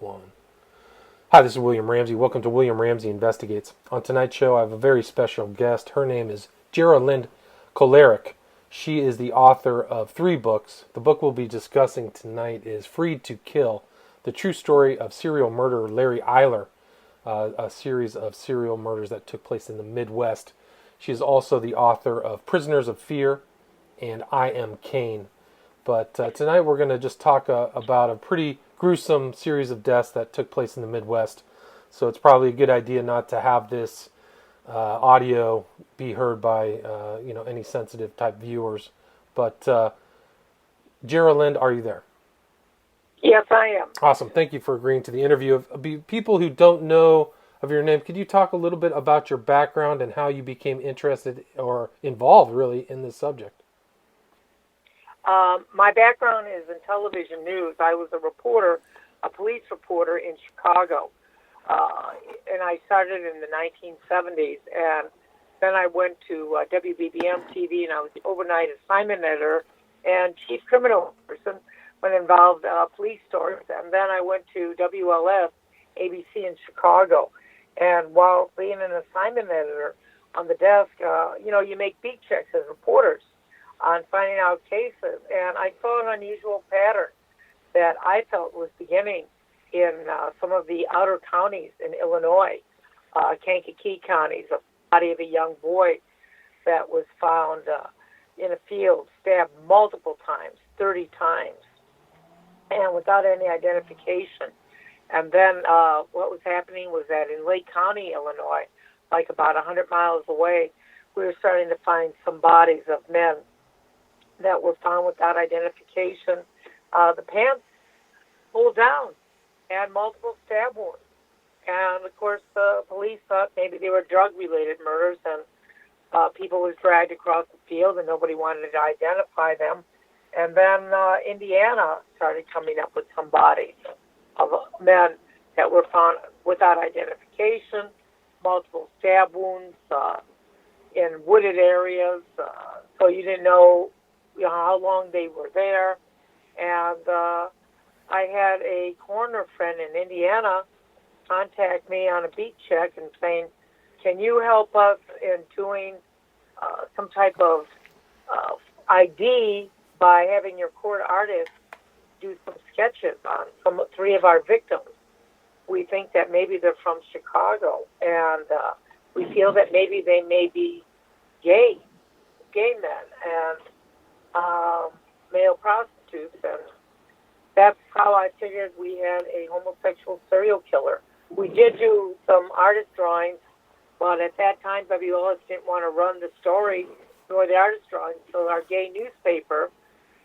One. Hi, this is William Ramsey. Welcome to William Ramsey Investigates. On tonight's show, I have a very special guest. Her name is Gera-Lind Kolarik. She is the author of 3 books. The book we'll be discussing tonight is Freed to Kill, the true story of serial murderer Larry Eyler, a series of serial murders that took place in the Midwest. She is also the author of Prisoners of Fear and I Am Cain. But tonight we're going to just talk about a pretty gruesome series of deaths that took place in the Midwest. So it's probably a good idea not to have this audio be heard by any sensitive type viewers. But Gera-Lind, are you there? Yes, I am. Awesome. Thank you for agreeing to the interview. People who don't know of your name, could you talk a little bit about your background and how you became interested or involved really in this subject? My background is in television news. I was a reporter, a police reporter in Chicago, and I started in the 1970s. And then I went to WBBM TV, and I was the overnight assignment editor and chief criminal person when it involved police stories. And then I went to WLS, ABC in Chicago. And while being an assignment editor on the desk, you make beat checks as reporters on finding out cases, and I saw an unusual pattern that I felt was beginning in some of the outer counties in Illinois, Kankakee counties, a body of a young boy that was found in a field, stabbed multiple times, 30 times, and without any identification. And then what was happening was that in Lake County, Illinois, like about 100 miles away, we were starting to find some bodies of men that were found without identification. The pants pulled down, had multiple stab wounds. And, of course, the police thought maybe they were drug-related murders, and people were dragged across the field, and nobody wanted to identify them. And then Indiana started coming up with some bodies of men that were found without identification, multiple stab wounds in wooded areas, so you didn't know how long they were there. And I had a coroner friend in Indiana contact me on a beat check and saying, can you help us in doing some type of ID by having your court artist do some sketches on 3 of our victims? We think that maybe they're from Chicago, and we feel that maybe they may be gay men, and male prostitutes, and that's how I figured we had a homosexual serial killer. We did do some artist drawings, but at that time, WLS didn't want to run the story nor the artist drawings, so our gay newspaper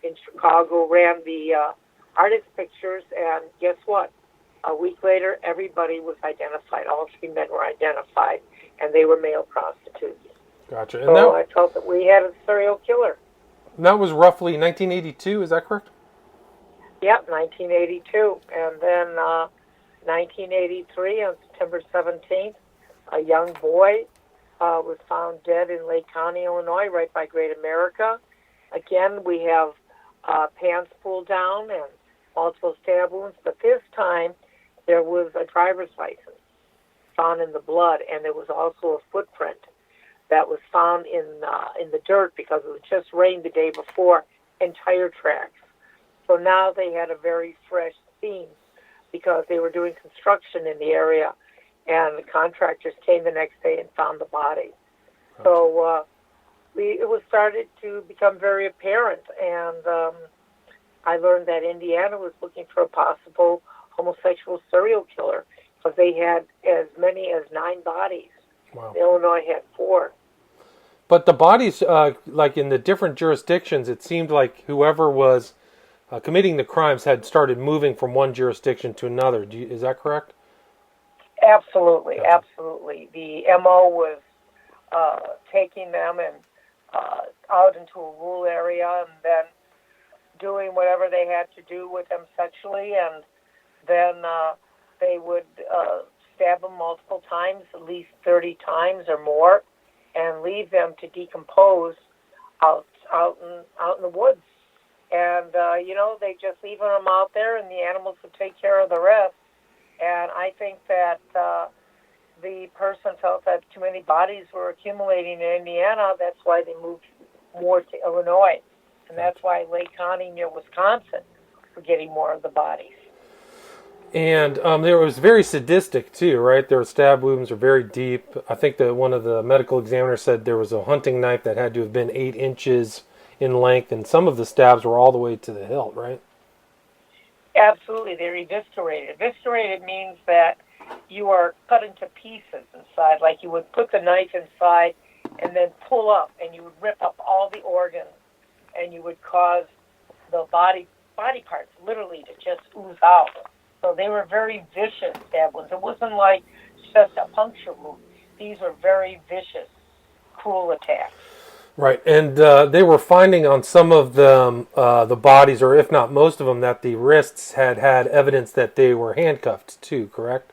in Chicago ran the artist pictures, and guess what? A week later, everybody was identified. All 3 men were identified, and they were male prostitutes. Gotcha. And so I felt that we had a serial killer. And that was roughly 1982, is that correct? Yep, 1982. And then 1983, on September 17th, a young boy was found dead in Lake County, Illinois, right by Great America. Again, we have pants pulled down and multiple stab wounds, but this time there was a driver's license found in the blood, and there was also a footprint that was found in the dirt because it had just rained the day before, and tire tracks. So now they had a very fresh scene because they were doing construction in the area, and the contractors came the next day and found the body. Okay. So it was started to become very apparent, and I learned that Indiana was looking for a possible homosexual serial killer because they had as many as 9 bodies. Wow. Illinois had 4. But the bodies, like in the different jurisdictions, it seemed like whoever was committing the crimes had started moving from one jurisdiction to another. Is that correct? Absolutely, gotcha. Absolutely. The MO was taking them and out into a rural area and then doing whatever they had to do with them sexually, and then they would stab them multiple times, at least 30 times or more, and leave them to decompose out in the woods. And, they just leave them out there, and the animals would take care of the rest. And I think that the person felt that too many bodies were accumulating in Indiana. That's why they moved more to Illinois. And that's why Lake County near Wisconsin were getting more of the bodies. And there was very sadistic too, right? Their stab wounds are very deep. I think that one of the medical examiners said there was a hunting knife that had to have been 8 inches in length, and some of the stabs were all the way to the hilt, right? Absolutely, they're eviscerated. Eviscerated means that you are cut into pieces inside, like you would put the knife inside and then pull up, and you would rip up all the organs, and you would cause the body parts literally to just ooze out. So they were very vicious stab wounds. It wasn't like just a puncture wound. These were very vicious, cruel attacks. Right, and they were finding on some of the bodies, or if not most of them, that the wrists had evidence that they were handcuffed too, correct?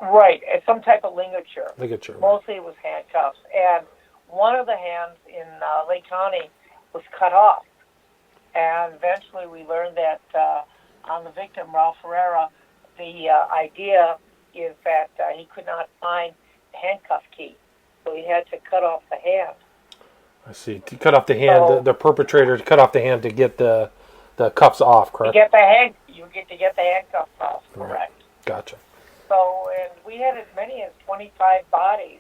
Right, some type of ligature. Ligature. Mostly it was handcuffs. And one of the hands in Lake County was cut off. And eventually we learned that on the victim, Ralph Ferreira, the idea is that he could not find the handcuff key. So he had to cut off the hand. I see. To cut off the hand, So, the perpetrator to cut off the hand to get the cuffs off, correct? you get to get the handcuffs off, correct. Right. Gotcha. So, and we had as many as 25 bodies.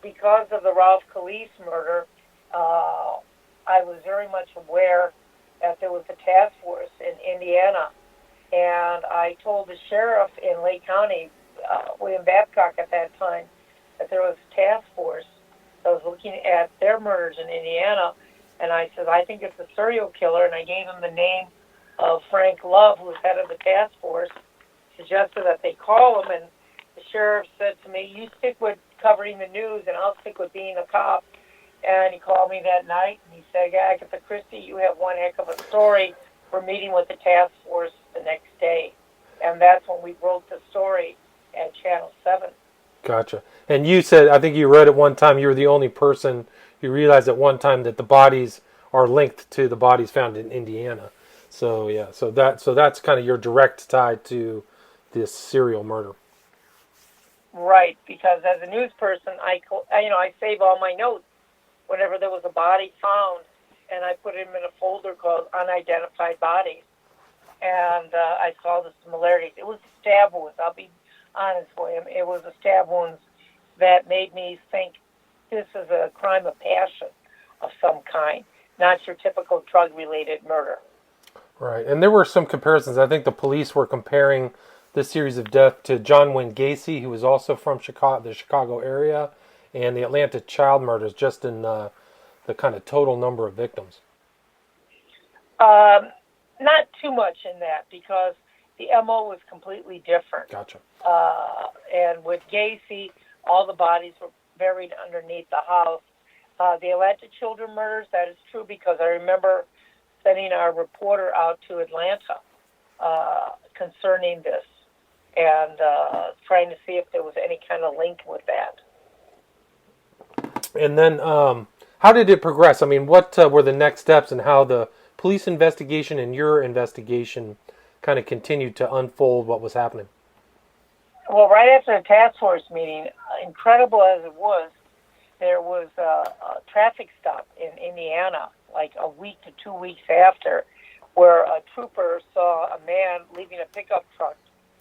Because of the Ralph Calise murder, I was very much aware that there was a task force in Indiana, and I told the sheriff in Lake County, William Babcock at that time, that there was a task force that was looking at their murders in Indiana, and I said, I think it's a serial killer, and I gave him the name of Frank Love, who was head of the task force, suggested that they call him, and the sheriff said to me, you stick with covering the news, and I'll stick with being a cop. And he called me that night, and he said, Agatha Christie, you have one heck of a story. We're meeting with the task force the next day. And that's when we wrote the story at Channel 7. Gotcha. And you said, I think you read at one time, you were the only person who realized at one time that the bodies are linked to the bodies found in Indiana. So yeah, so that's kind of your direct tie to this serial murder. Right, because as a news person, I save all my notes whenever there was a body found, and I put them in a folder called Unidentified Bodies. And I saw the similarities. It was stab wounds. I'll be honest, William. It was a stab wounds that made me think this is a crime of passion of some kind, not your typical drug-related murder. Right, and there were some comparisons. I think the police were comparing this series of death to John Wayne Gacy, who was also from the Chicago area, and the Atlanta child murders, just in the kind of total number of victims. Not too much in that, because the MO was completely different. Gotcha. And with Gacy, all the bodies were buried underneath the house. The Atlanta children murders, that is true, because I remember sending our reporter out to Atlanta concerning this, and trying to see if there was any kind of link with that. And then, how did it progress? I mean, what were the next steps, and how the police investigation and your investigation kind of continued to unfold what was happening? Well, right after the task force meeting, incredible as it was, there was a traffic stop in Indiana, like a week to 2 weeks after, where a trooper saw a man leaving a pickup truck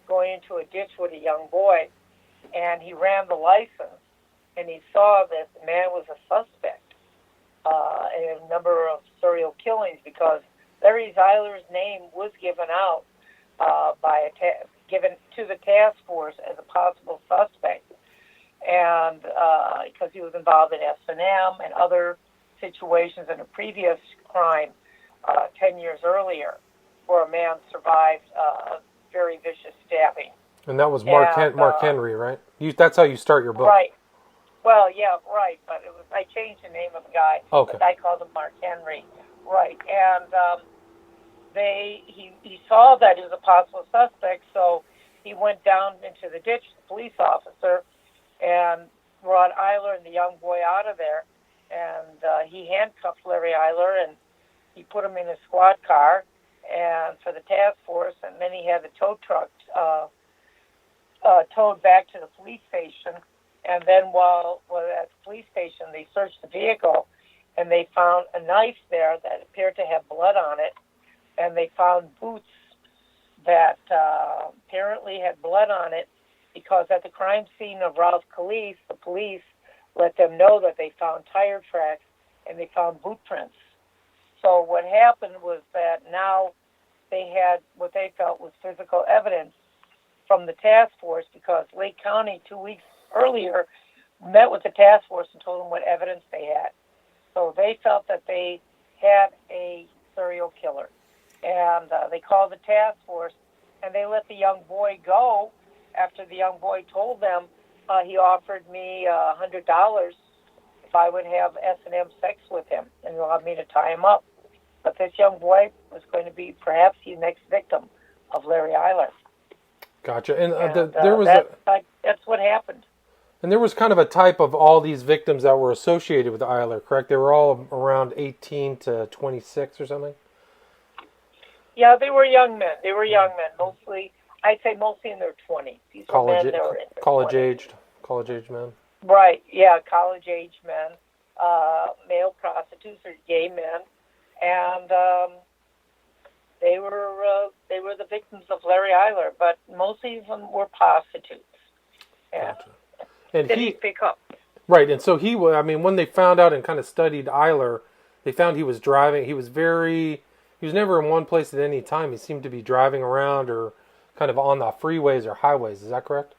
going into a ditch with a young boy, and he ran the license, and he saw that the man was a suspect in a number of serial killings, because Larry Eyler's name was given out given to the task force as a possible suspect, and because he was involved in S&M and other situations in a previous crime 10 years earlier, where a man survived a very vicious stabbing. And that was Mark Henry, right? That's how you start your book. Right. Well, yeah, right. But I changed the name of the guy. Okay. But I called him Mark Henry. Right. And he saw that he was a possible suspect, so he went down into the ditch, the police officer, and brought Eyler and the young boy out of there. And he handcuffed Larry Eyler, and he put him in a squad car, and for the task force, and then he had the tow truck towed back to the police station. And then while at the police station, they searched the vehicle, and they found a knife there that appeared to have blood on it, and they found boots that apparently had blood on it, because at the crime scene of Ralph Kalisz, the police let them know that they found tire tracks and they found boot prints. So what happened was that now they had what they felt was physical evidence from the task force, because Lake County 2 weeks earlier met with the task force and told them what evidence they had. So they felt that they had a serial killer. And they called the task force, and they let the young boy go after the young boy told them he offered me $100 if I would have S&M sex with him, and allowed me to tie him up. But this young boy was going to be perhaps the next victim of Larry Eyler. Gotcha. And that's what happened. And there was kind of a type of all these victims that were associated with Eyler, correct? They were all around 18 to 26 or something? Yeah, they were young men. Mostly, I'd say mostly in their 20s. These were men that were in their 20s. College-aged men? Right, yeah, college-aged men, male prostitutes or gay men, and they were the victims of Larry Eyler, but mostly of them were prostitutes. Yeah. Gotcha. And did he pick up? Right, and so when they found out and kind of studied Eyler, they found he was driving. He was never in one place at any time. He seemed to be driving around or kind of on the freeways or highways. Is that correct?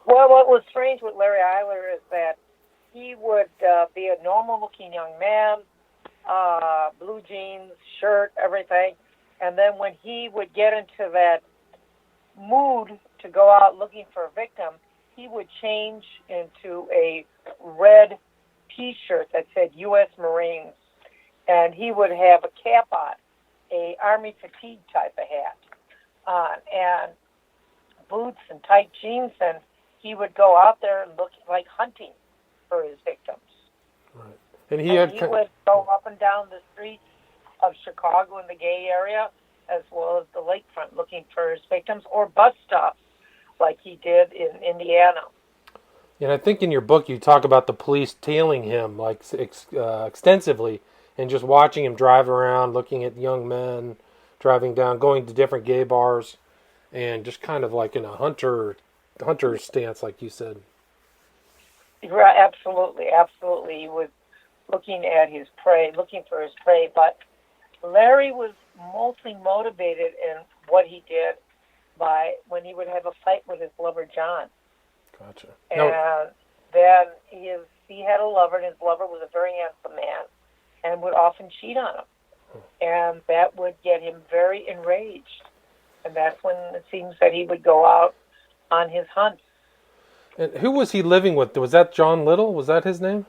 Well, what was strange with Larry Eyler is that he would be a normal-looking young man, blue jeans, shirt, everything, and then when he would get into that mood to go out looking for a victim, he would change into a red T-shirt that said U.S. Marines, and he would have a cap on, a Army fatigue type of hat on, and boots and tight jeans, and he would go out there and look like hunting for his victims. Right. And he would go up and down the streets of Chicago in the gay area, as well as the lakefront, looking for his victims, or bus stops, like he did in Indiana. And I think in your book you talk about the police tailing him extensively, and just watching him drive around, looking at young men driving down, going to different gay bars, and just kind of like in a hunter stance, like you said. Right, absolutely. He was looking at his prey, looking for his prey. But Larry was mostly motivated in what he did by when he would have a fight with his lover John. Gotcha. And then he had a lover, and his lover was a very handsome man, and would often cheat on him. And that would get him very enraged. And that's when it seems that he would go out on his hunts. And who was he living with? Was that John Little? Was that his name?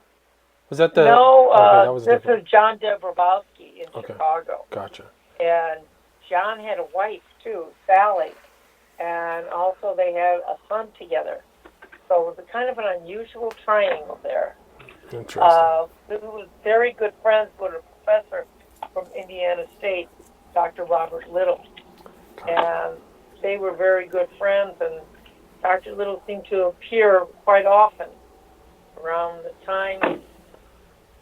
Was that the... No, this is John Dabrowski in Chicago. Gotcha. And John had a wife, too, Sally. And also they had a son together. So it was a kind of an unusual triangle there. Interesting. He was very good friends with a professor from Indiana State, Dr. Robert Little. And they were very good friends, and Dr. Little seemed to appear quite often around the time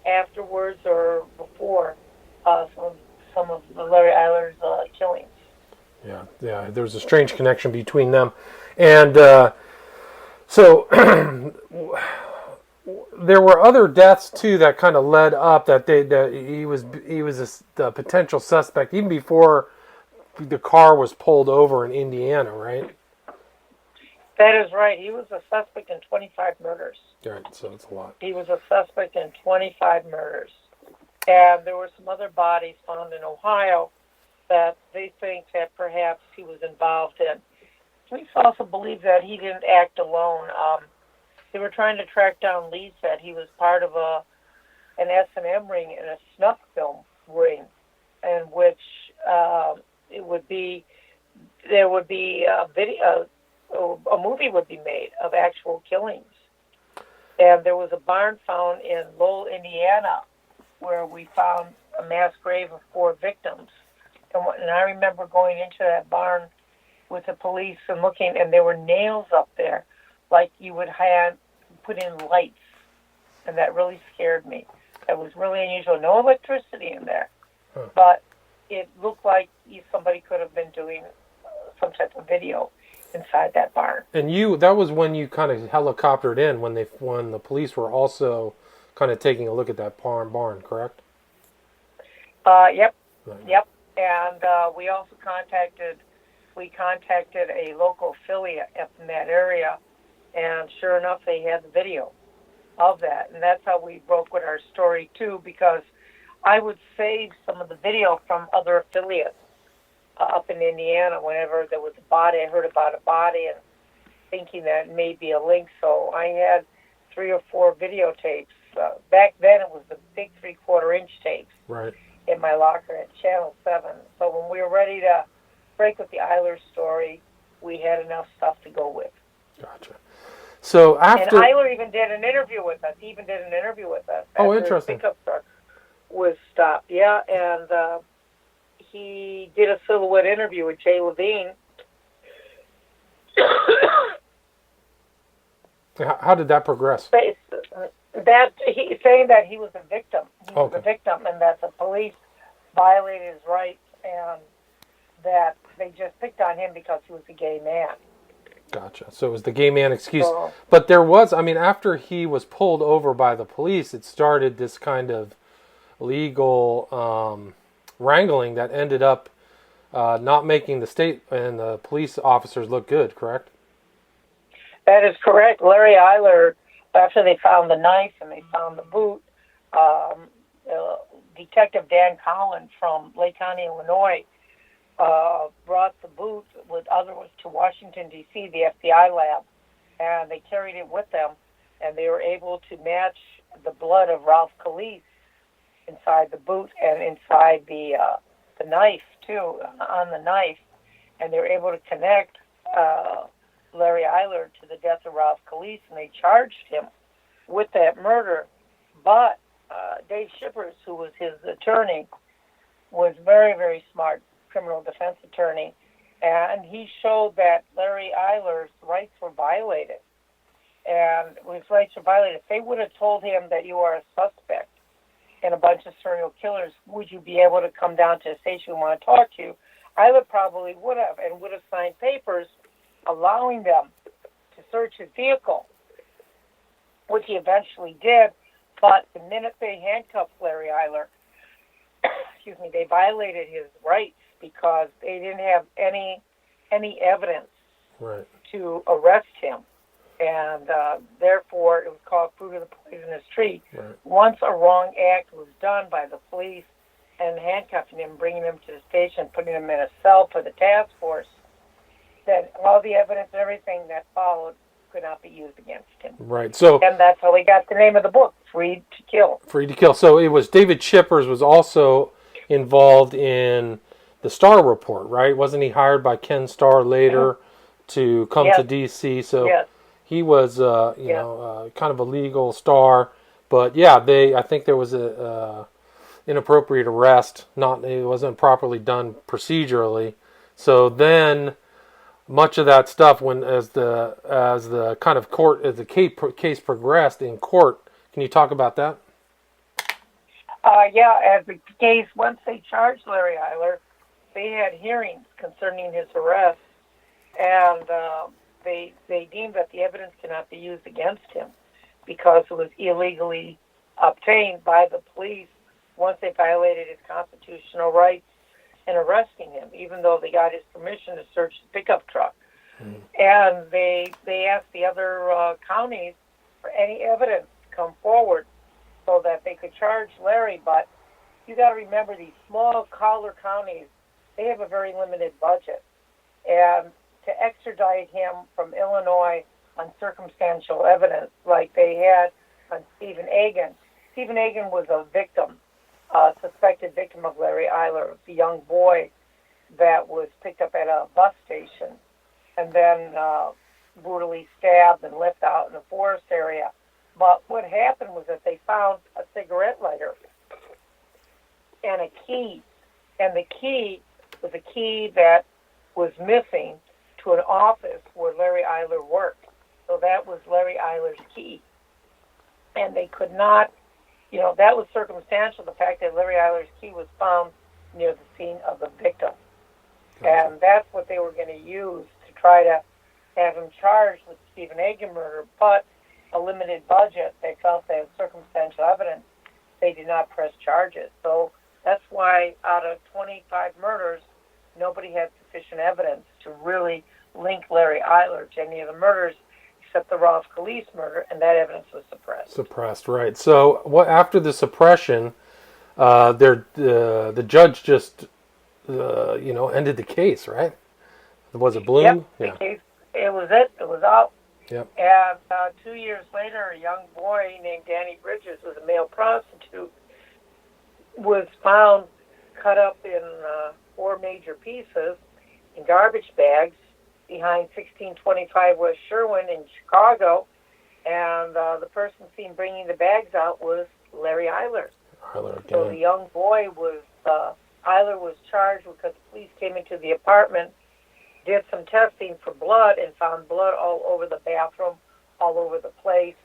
afterwards or before some of the Larry Eyler's killings. Yeah, there was a strange connection between them. And so there were other deaths too that kind of led up that he was the potential suspect even before the car was pulled over in Indiana, right? That is right. He was a suspect in 25 murders. Right, so it's a lot. He was a suspect in 25 murders. And there were some other bodies found in Ohio that they think that perhaps he was involved in. Police also believe that he didn't act alone. They were trying to track down leads that he was part of an S&M ring and a snuff film ring, in which there would be a movie would be made of actual killings. And there was a barn found in Lowell, Indiana, where we found a mass grave of 4 victims. And I remember going into that barn with the police and looking, and there were nails up there, like you would have put in lights, and that really scared me. That was really unusual. No electricity in there, but it looked like somebody could have been doing some type of video inside that barn. And that was when you kind of helicoptered in when the police were also kind of taking a look at that barn, correct? Yep, Right. yep. And we also contacted a local affiliate up in that area, and sure enough, they had the video of that. And that's how we broke with our story, too, because I would save some of the video from other affiliates up in Indiana whenever there was a body. I heard about a body and thinking that it may be a link. So I had 3 or 4 videotapes. Back then, it was the big 3/4-inch tapes. Right. In my locker at Channel 7. So when we were ready to break with the Eyler story, we had enough stuff to go with. Gotcha. So after... And Eyler even did an interview with us. He even did an interview with us. Oh, interesting. His pickup truck was stopped. Yeah, and he did a silhouette interview with Jay Levine. How did that progress? Saying that he was a victim. He was Okay. a victim, and that the police violated his rights, and that they just picked on him because he was a gay man. Gotcha. So it was the gay man excuse. So, But there was, after he was pulled over by the police, it started this kind of legal wrangling that ended up not making the state and the police officers look good, correct? that is correct. Larry Eyler, after they found the knife and they found the boot, Detective Dan Collins from Lake County, Illinois, brought the boot with others to Washington, D.C., the FBI lab, and they carried it with them, and they were able to match the blood of Ralph Calise inside the boot and inside the knife, too, on the knife, and they were able to connect Larry Eyler to the death of Ralph Calise, and they charged him with that murder. But Dave Shippers, who was his attorney, was very, very smart criminal defense attorney, and he showed that Larry Eyler's rights were violated. And his rights were violated. If they would have told him that you are a suspect in a bunch of serial killers, would you be able to come down to the station we want to talk to you? Eyler probably would have, and would have signed papers allowing them to search his vehicle, which he eventually did. But the minute they handcuffed Larry Eyler, they violated his rights because they didn't have any evidence Right. to arrest him. And therefore, it was called fruit of the poisonous tree. Right. Once a wrong act was done by the police and handcuffing him, bringing him to the station, putting him in a cell for the task force, then all the evidence and everything that followed could not be used against him. Right. So And that's how he got the name of the book, Free to Kill. Free to Kill. So it was David Shippers was also involved in the Starr report, right? Wasn't he hired by Ken Starr later to come Yes. to D.C.? So Yes. he was, kind of a legal star. But yeah, I think there was a inappropriate arrest. It wasn't properly done procedurally. So then, much of that stuff, as the case progressed in court, can you talk about that? As the case, once they charged Larry Eyler, they had hearings concerning his arrest, and they deemed that the evidence cannot be used against him because it was illegally obtained by the police once they violated his constitutional rights in arresting him, even though they got his permission to search the pickup truck. And they asked the other counties for any evidence to come forward so that they could charge Larry. But you got to remember, these small collar counties, they have a very limited budget. And to extradite him from Illinois on circumstantial evidence like they had on Stephen Agan. Stephen Agan was a victim, suspected victim of Larry Eyler. It was a young boy that was picked up at a bus station and then brutally stabbed and left out in the forest area. But what happened was that they found a cigarette lighter and a key. And the key was a key that was missing to an office where Larry Eyler worked. So that was Larry Eyler's key. And they could not, that was circumstantial, the fact that Larry Eyler's key was found near the scene of the victim. Gotcha. And that's what they were going to use to try to have him charged with Stephen Egan murder, but a limited budget. They felt they had circumstantial evidence. They did not press charges. So that's why out of 25 murders, nobody had sufficient evidence to really link Larry Eyler to any of the murders except the Ross Calise murder, and that evidence was suppressed. Suppressed, right. So after the suppression, the judge just, ended the case, right? Was it Bloom? Yep, yeah. It was it. It was out. Yep. And 2 years later, a young boy named Danny Bridges, who was a male prostitute, was found cut up in 4 major pieces in garbage bags behind 1625 West Sherwin in Chicago. And the person seen bringing the bags out was Larry Eyler. So the young boy was, Eyler was charged because the police came into the apartment, did some testing for blood, and found blood all over the bathroom, all over the place,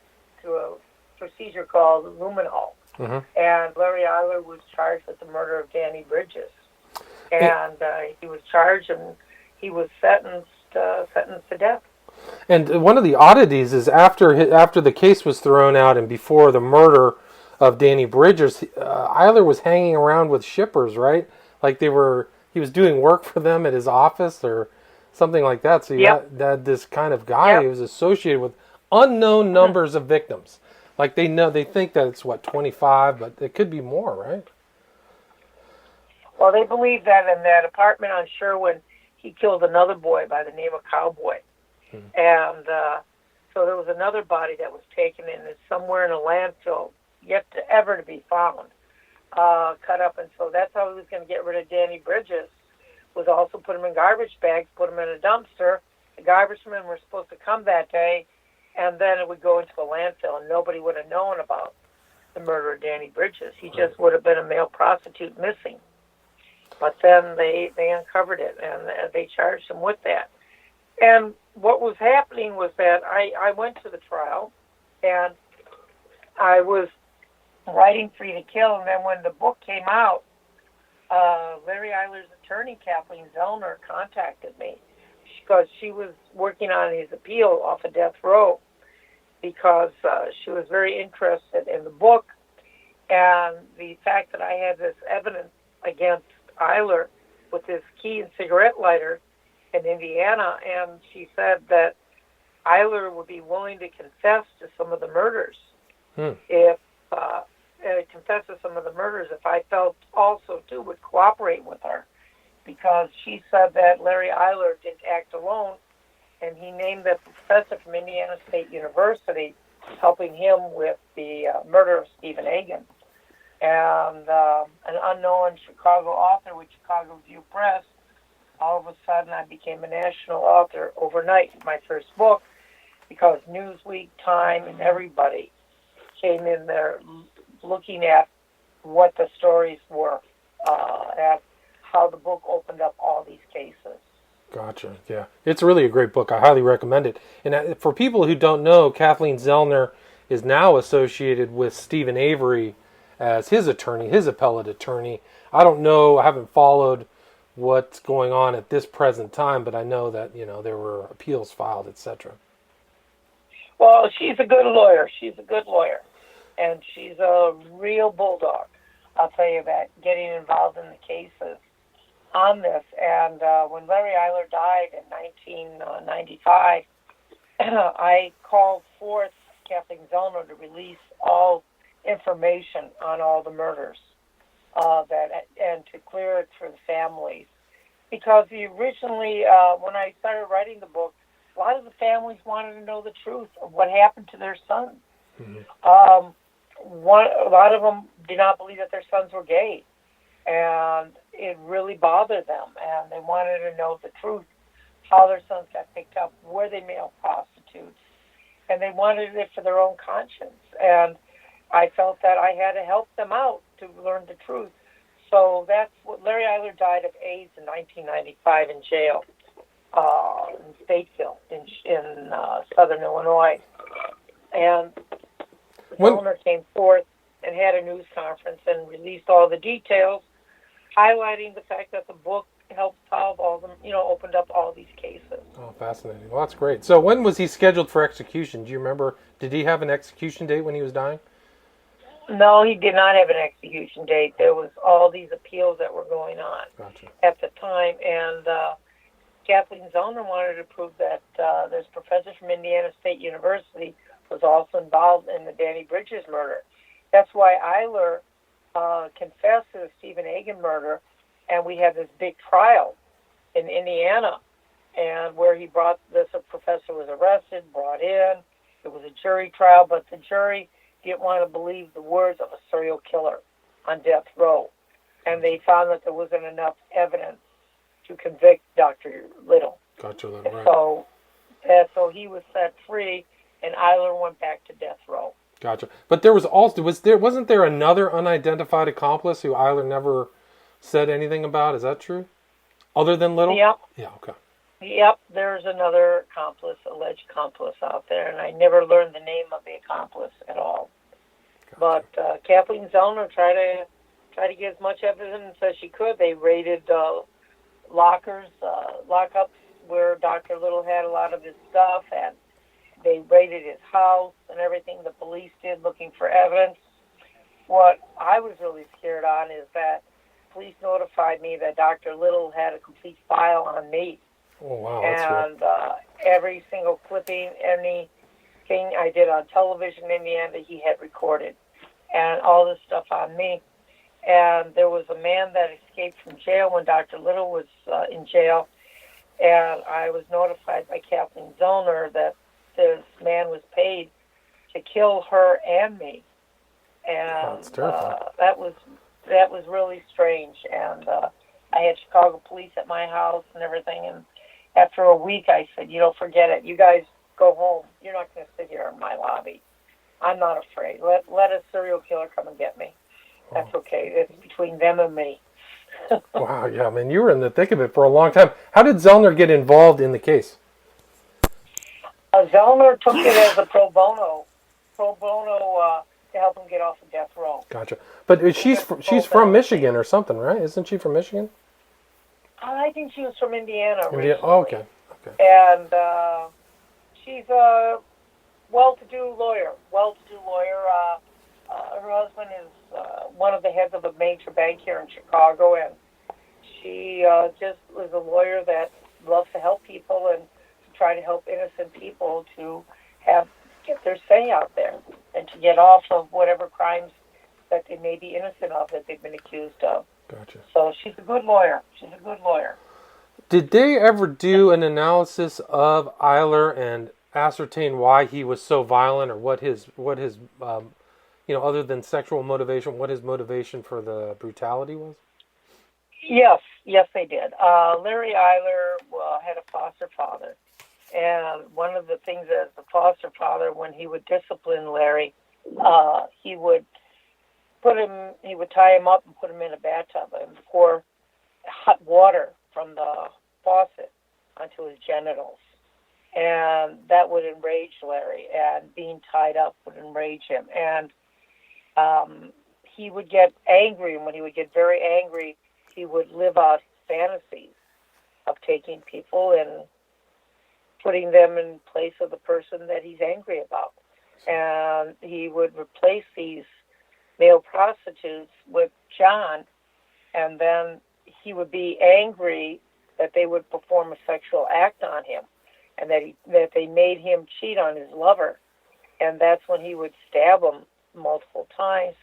through a procedure called luminol. Mm-hmm. And Larry Eyler was charged with the murder of Danny Bridges. And he was charged, and he was sentenced to death. And one of the oddities is after the case was thrown out and before the murder of Danny Bridges, Eyler was hanging around with shippers, right? Like he was doing work for them at his office or something like that. So you had this kind of guy who was associated with unknown numbers of victims. Like they think that it's 25, but it could be more, right? Well, they believe that in that apartment on Sherwin, he killed another boy by the name of Cowboy. Mm-hmm. And so there was another body that was taken in somewhere in a landfill, yet to be found, cut up. And so that's how he was going to get rid of Danny Bridges, was also put him in garbage bags, put him in a dumpster. The garbage men were supposed to come that day, and then it would go into a landfill, and nobody would have known about the murder of Danny Bridges. He just would have been a male prostitute missing. But then they uncovered it, and they charged him with that. And what was happening was that I went to the trial, and I was writing Free to Kill, and then when the book came out, Larry Eyler's attorney, Kathleen Zellner, contacted me because she was working on his appeal off of death row because she was very interested in the book and the fact that I had this evidence against Eyler with his key and cigarette lighter in Indiana, and she said that Eyler would be willing to confess to some of the murders if I felt also too would cooperate with her, because she said that Larry Eyler didn't act alone, and he named the professor from Indiana State University helping him with the murder of Stephen Egan. And an unknown Chicago author with Chicago View Press, all of a sudden I became a national author overnight with my first book, because Newsweek, Time, and everybody came in there looking at what the stories were, at how the book opened up all these cases. Gotcha, yeah. It's really a great book. I highly recommend it. And for people who don't know, Kathleen Zellner is now associated with Stephen Avery as his attorney, his appellate attorney. I don't know, I haven't followed what's going on at this present time, but I know that, there were appeals filed, etc. Well, she's a good lawyer. And she's a real bulldog. I'll tell you that, getting involved in the cases on this. And when Larry Eyler died in 1995, I called forth Kathleen Zellner to release all information on all the murders, and to clear it for the families. Because originally, when I started writing the book, a lot of the families wanted to know the truth of what happened to their sons. Mm-hmm. A lot of them did not believe that their sons were gay, and it really bothered them, and they wanted to know the truth, how their sons got picked up, were they male prostitutes, and they wanted it for their own conscience. And I felt that I had to help them out to learn the truth So that's what Larry Eyler died of AIDS in 1995 in jail in Statesville in southern Illinois. And the owner came forth and had a news conference and released all the details, highlighting the fact that the book helped solve all them, opened up all these cases. Oh, fascinating. Well, that's great. So when was he scheduled for execution? Do you remember? Did he have an execution date when he was dying? No, he did not have an execution date. There was all these appeals that were going on at the time, and Kathleen Zellner wanted to prove that this professor from Indiana State University was also involved in the Danny Bridges murder. That's why Eyler confessed to the Stephen Hagen murder, and we had this big trial in Indiana, and where he brought this professor was arrested, brought in. It was a jury trial, but the jury didn't want to believe the words of a serial killer on death row, and they found that there wasn't enough evidence to convict Dr. Little. Dr. Little, right. So he was set free, and Eyler went back to death row. Gotcha. But there was also wasn't there another unidentified accomplice who Eyler never said anything about? Is that true? Other than Little? Yep. Yeah. Okay. Yep. There's another alleged accomplice out there, and I never learned the name of the accomplice at all. Gotcha. But Kathleen Zellner tried to get as much evidence as she could. They raided lockups where Dr. Little had a lot of his stuff, and they raided his house and everything the police did looking for evidence. What I was really scared on is that police notified me that Dr. Little had a complete file on me. Oh, wow. And every single clipping, anything I did on television in Indiana, he had recorded. And all this stuff on me. And there was a man that escaped from jail when Dr. Little was in jail. And I was notified by Kathleen Zellner that this man was paid to kill her and me. And that was really strange. And I had Chicago police at my house and everything. And after a week, I said, forget it. You guys go home. You're not going to sit here in my lobby. I'm not afraid. Let a serial killer come and get me. That's okay. It's between them and me. Wow, yeah, man, you were in the thick of it for a long time. How did Zellner get involved in the case? Zellner took it as a pro bono to help him get off of death row. Gotcha. But she's from Michigan or something, right? Isn't she from Michigan? I think she was from Indiana. Oh, okay. And she's a well-to-do lawyer. Her husband is one of the heads of a major bank here in Chicago, and she just was a lawyer that loves to help people and to try to help innocent people to get their say out there and to get off of whatever crimes that they may be innocent of that they've been accused of. Gotcha. So she's a good lawyer. Did they ever do an analysis of Eyler and ascertain why he was so violent, or what his other than sexual motivation, what his motivation for the brutality was? Yes, they did. Larry Eyler had a foster father, and one of the things as the foster father, when he would discipline Larry, he would tie him up and put him in a bathtub and pour hot water from the faucet onto his genitals. And that would enrage Larry, and being tied up would enrage him. And he would get angry, and when he would get very angry, he would live out fantasies of taking people and putting them in place of the person that he's angry about. And he would replace these male prostitutes with John, and then he would be angry that they would perform a sexual act on him, and that they made him cheat on his lover. And that's when he would stab him multiple times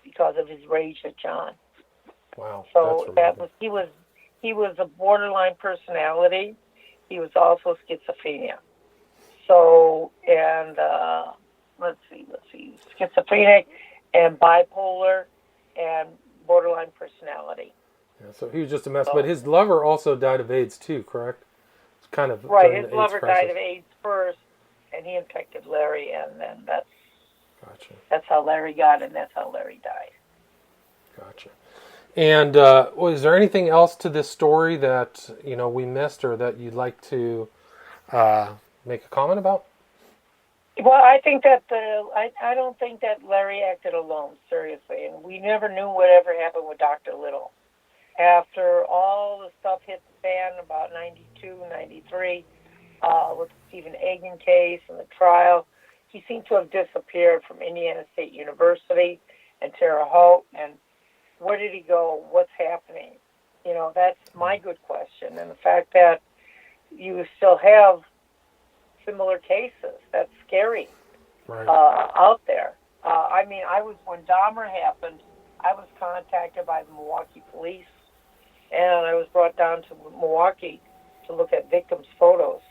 because of his rage at John. Wow. So he was a borderline personality. He was also schizophrenia. So, and let's see, schizophrenic and bipolar and borderline personality. Yeah, so he was just a mess. But his lover also died of AIDS too, correct? It's kind of right. His lover died of AIDS first, and he infected Larry, and then that's how Larry got, and that's how Larry died. Gotcha. And is there anything else to this story that we missed, or that you'd like to make a comment about? Well, I think that I don't think that Larry acted alone, seriously, and we never knew whatever happened with Dr. Little. After all the stuff hit the fan about 92, 93, with the Stephen Egan case and the trial, he seemed to have disappeared from Indiana State University and Terre Haute. And where did he go? What's happening? That's my good question. And the fact that you still have similar cases, that's scary, Right. out there. When Dahmer happened, I was contacted by the Milwaukee police, and I was brought down to Milwaukee to look at victims' photos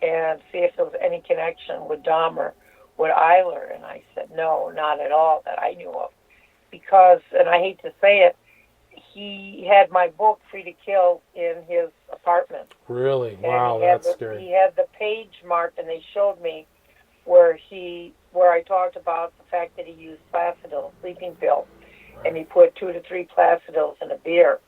and see if there was any connection with Dahmer, with Eyler. And I said, no, not at all that I knew of. Because, and I hate to say it, he had my book, Free to Kill, in his apartment. Really? And Wow, that's scary. He had the page marked, and they showed me where I talked about the fact that he used Placidil, sleeping pill, and he put 2 to 3 Placidils in a beer,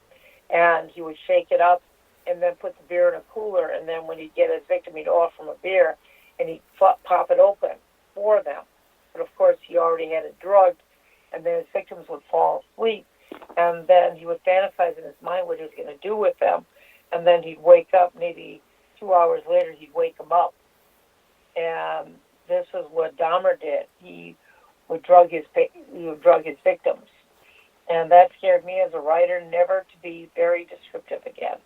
and he would shake it up and then put the beer in a cooler, and then when he'd get his victim, he'd offer him a beer, and he'd pop it open for them. But of course, he already had it drugged, and then his victims would fall asleep, and then he would fantasize in his mind what he was going to do with them, and then he'd wake up maybe 2 hours later, he'd wake them up. And this is what Dahmer did. He would drug his victims. And that scared me as a writer, never to be very descriptive again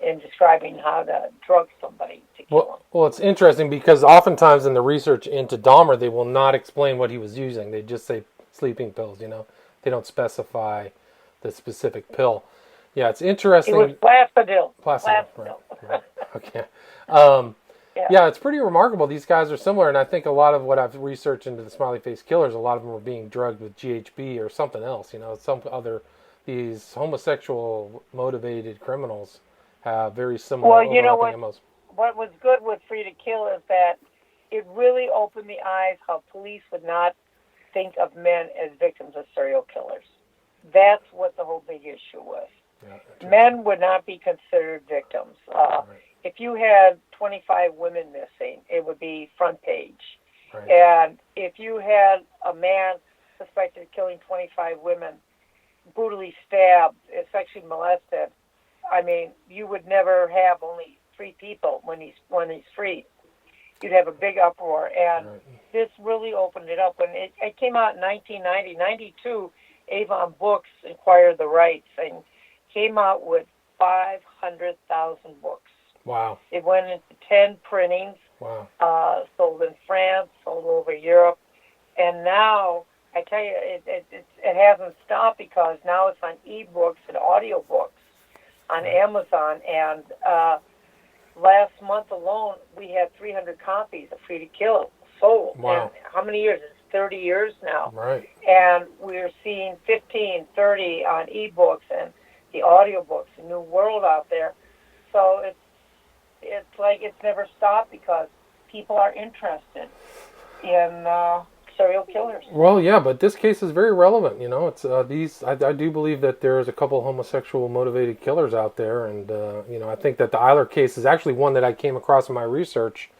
in describing how to drug somebody to kill them. Well, it's interesting because oftentimes in the research into Dahmer, they will not explain what he was using. They just say sleeping pills, They don't specify the specific pill. Yeah, it's interesting. It was Placidil. Placidil. Right. Okay. Yeah, it's pretty remarkable. These guys are similar, and I think a lot of what I've researched into the smiley face killers, a lot of them were being drugged with GHB or something else. These homosexual motivated criminals have very similar overlapping MOs. What was good with Free to Kill is that it really opened the eyes how police would not think of men as victims of serial killers. That's what the whole big issue was. Yeah, men would not be considered victims. Right. If you had 25 women missing, it would be front page. Right. And if you had a man suspected of killing 25 women, brutally stabbed, sexually molested, you would never have only 3 people when he's freed. You'd have a big uproar. And this really opened it up. When it came out in 1990, 92, Avon Books acquired the rights and came out with 500,000 books. Wow. It went into 10 printings. Wow. Sold in France, sold over Europe. And now, I tell you, it hasn't stopped because now it's on ebooks and audiobooks on Amazon. And last month alone, we had 300 copies of Free to Kill sold. Wow. And how many years? It's 30 years now. Right. And we're seeing 15, 30 on ebooks and the audiobooks, a new world out there. So it's like it's never stopped because people are interested in serial killers. Well, yeah, but this case is very relevant. It's I do believe that there's a couple homosexual motivated killers out there, and I think that the Eyler case is actually one that I came across in my research,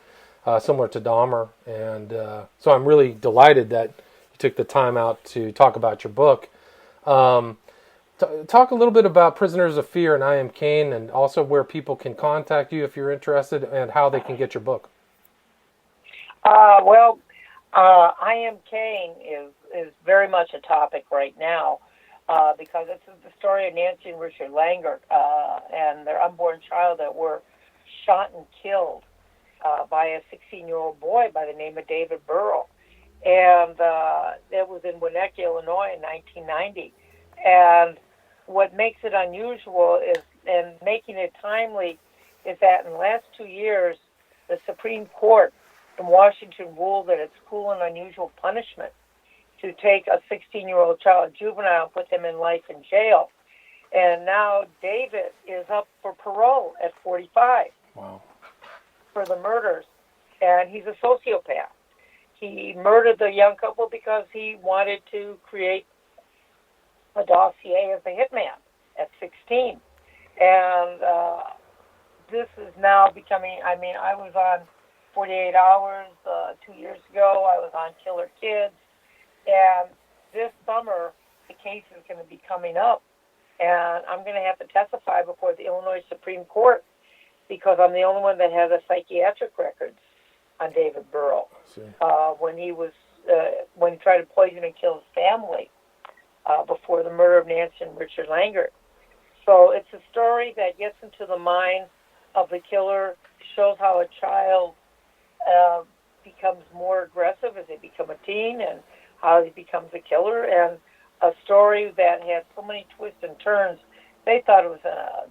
similar to Dahmer, and so I'm really delighted that you took the time out to talk about your book. Talk a little bit about Prisoners of Fear and I Am Cain, and also where people can contact you if you're interested, and how they can get your book. I Am Cain is very much a topic right now because it's the story of Nancy and Richard Langert and their unborn child that were shot and killed by a 16-year-old boy by the name of David Burrell. And it was in Winnetka, Illinois in 1990. And what makes it unusual is, and making it timely, is that in the last 2 years, the Supreme Court in Washington ruled that it's cruel and unusual punishment to take a 16-year-old child, juvenile, and put them in life in jail. And now David is up for parole at 45. Wow. For the murders. And he's a sociopath. He murdered the young couple because he wanted to create a dossier as a hitman at 16. And this is now becoming, I mean, I was on 48 Hours 2 years ago. I was on Killer Kids. And this summer, the case is going to be coming up. And I'm going to have to testify before the Illinois Supreme Court because I'm the only one that has a psychiatric records on David Burrow. When he tried to poison and kill his family before the murder of Nancy and Richard Langert. So it's a story that gets into the mind of the killer, shows how a child becomes more aggressive as they become a teen and how he becomes a killer, and a story that had so many twists and turns. They thought it was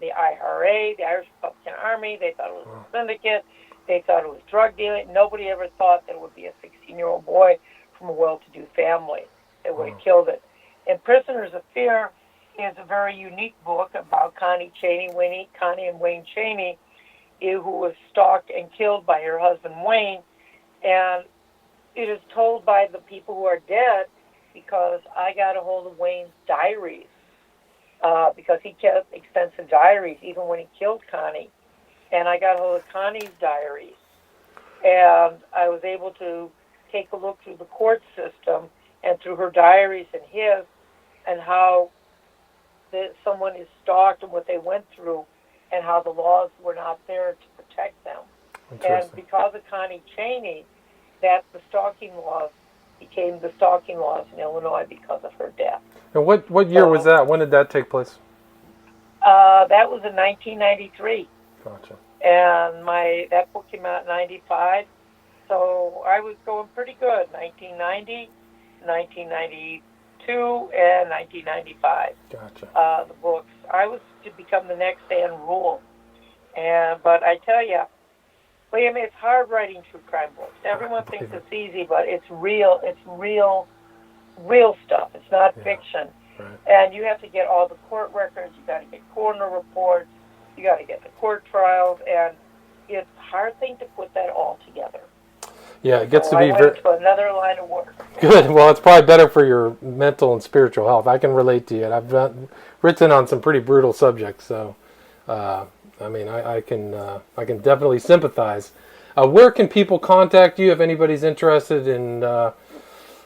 the IRA, the Irish Republican Army. They thought it was a syndicate. They thought it was drug dealing. Nobody ever thought that it would be a 16-year-old boy from a well-to-do family that would have killed it. And Prisoners of Fear is a very unique book about Connie and Wayne Chaney, who was stalked and killed by her husband Wayne. And it is told by the people who are dead because I got a hold of Wayne's diaries because he kept extensive diaries even when he killed Connie. And I got a hold of Connie's diaries. And I was able to take a look through the court system and through her diaries and his, and how someone is stalked and what they went through and how the laws were not there to protect them. And because of Connie Chaney, that the stalking laws became the stalking laws in Illinois because of her death. And what year was that? When did that take place? That was in 1993. Gotcha. And that book came out in 95. So I was going pretty good. 1990, 1992, and 1995. Gotcha. The books. I was to become the next Ann Rule. But I tell you, William, it's hard writing true crime books. Everyone thinks it's easy, but it's real. It's real stuff. It's not fiction. Right. And you have to get all the court records. You got to get coroner reports. You got to get the court trials, and it's a hard thing to put that all together. Yeah, it gets to be I went to another line of work. Good. Well, it's probably better for your mental and spiritual health. I can relate to you. I've written on some pretty brutal subjects, so I mean, I can definitely sympathize. Where can people contact you if anybody's interested in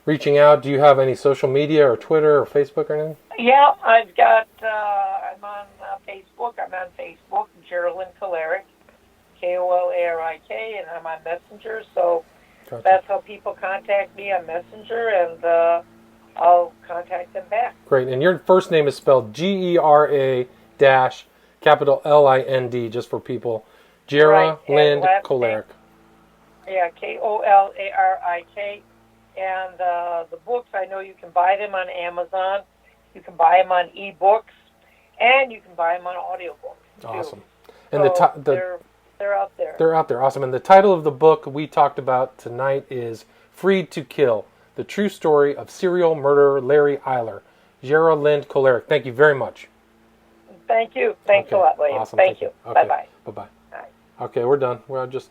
reaching out? Do you have any social media or Twitter or Facebook or anything? Yeah, I've got. I'm on Facebook. I'm on Facebook, Gera-Lind Kolarik, Kolarik, and I'm on Messenger. So that's how people contact me on Messenger, and I'll contact them back. Great. And your first name is spelled Gera dash capital Lind, just for people. Gera-Lind Kolarik. Yeah, Kolarik. And the books, I know you can buy them on Amazon. You can buy them on ebooks, and you can buy them on audiobooks. Awesome. And so they're out there. They're out there. Awesome. And the title of the book we talked about tonight is Freed to Kill: The True Story of Serial Murderer Larry Eyler. Gera-Lind Kolarik. Thank you very much. Thank you. Thanks a lot, William. Awesome. Thank you. Okay. Bye-bye. Bye-bye. Bye. Okay, we're done. We're just